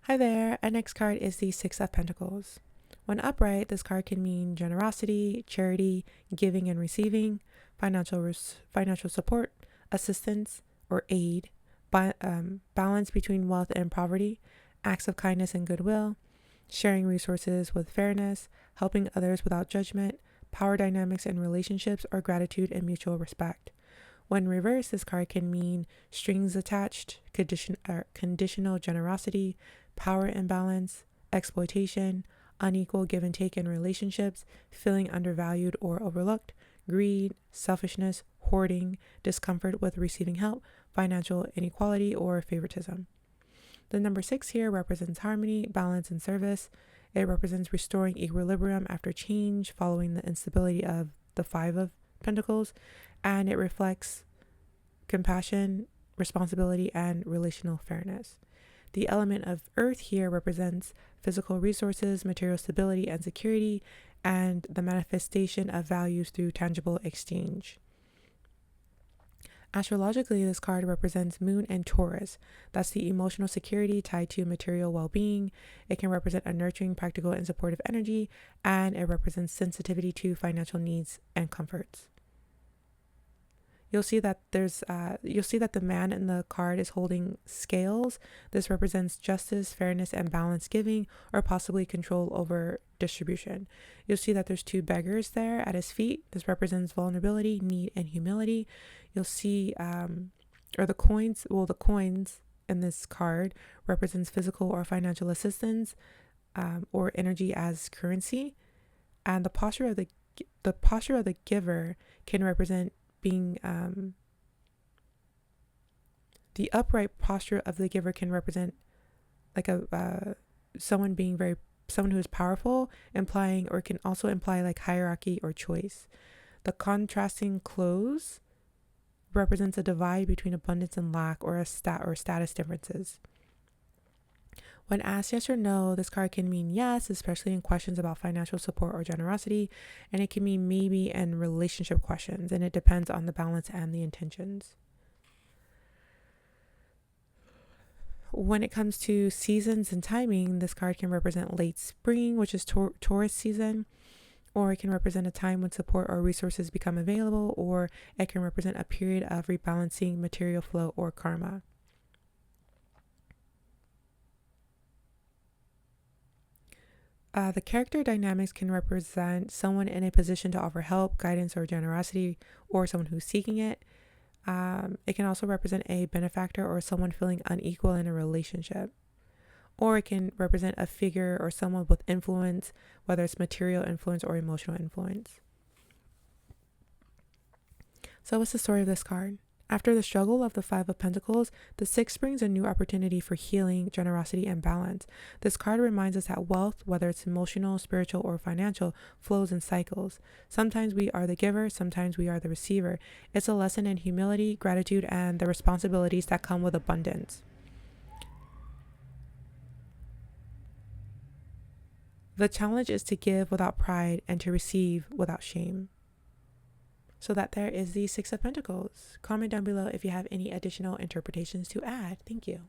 Hi there, our next card is the Six of Pentacles. When upright, this card can mean generosity, charity, giving and receiving, financial support, assistance or aid, balance between wealth and poverty, acts of kindness and goodwill, sharing resources with fairness, helping others without judgment, power dynamics in relationships, or gratitude and mutual respect. When reversed, this card can mean strings attached, conditional generosity, power imbalance, exploitation, unequal give and take in relationships, feeling undervalued or overlooked, greed, selfishness, hoarding, discomfort with receiving help, financial inequality, or favoritism. The number 6 here represents harmony, balance, and service. It represents restoring equilibrium after change following the instability of the 5 of Pentacles, and it reflects compassion, responsibility, and relational fairness. The element of earth here represents physical resources, material stability and security, and the manifestation of values through tangible exchange. Astrologically, this card represents Moon and Taurus. That's the emotional security tied to material well-being. It can represent a nurturing, practical, and supportive energy, and it represents sensitivity to financial needs and comforts. You'll see that the man in the card is holding scales. This represents justice, fairness, and balanced giving, or possibly control over distribution. You'll see that there's 2 beggars there at his feet. This represents vulnerability, need, and humility. You'll see, the coins in this card represents physical or financial assistance, or energy as currency. And the posture of the giver can represent being the upright posture of the giver can represent like someone who is powerful, implying, or can also imply like hierarchy or choice. The contrasting close represents a divide between abundance and lack, or status differences. When asked yes or no, this card can mean yes, especially in questions about financial support or generosity, and it can mean maybe in relationship questions, and it depends on the balance and the intentions. When it comes to seasons and timing, this card can represent late spring, which is Taurus season, or it can represent a time when support or resources become available, or it can represent a period of rebalancing material flow or karma. The character dynamics can represent someone in a position to offer help, guidance, or generosity, or someone who's seeking it. It can also represent a benefactor or someone feeling unequal in a relationship. Or it can represent a figure or someone with influence, whether it's material influence or emotional influence. So what's the story of this card? After the struggle of the 5 of Pentacles, the 6 brings a new opportunity for healing, generosity, and balance. This card reminds us that wealth, whether it's emotional, spiritual, or financial, flows in cycles. Sometimes we are the giver, sometimes we are the receiver. It's a lesson in humility, gratitude, and the responsibilities that come with abundance. The challenge is to give without pride and to receive without shame. So that there is the 6 of Pentacles. Comment down below if you have any additional interpretations to add. Thank you.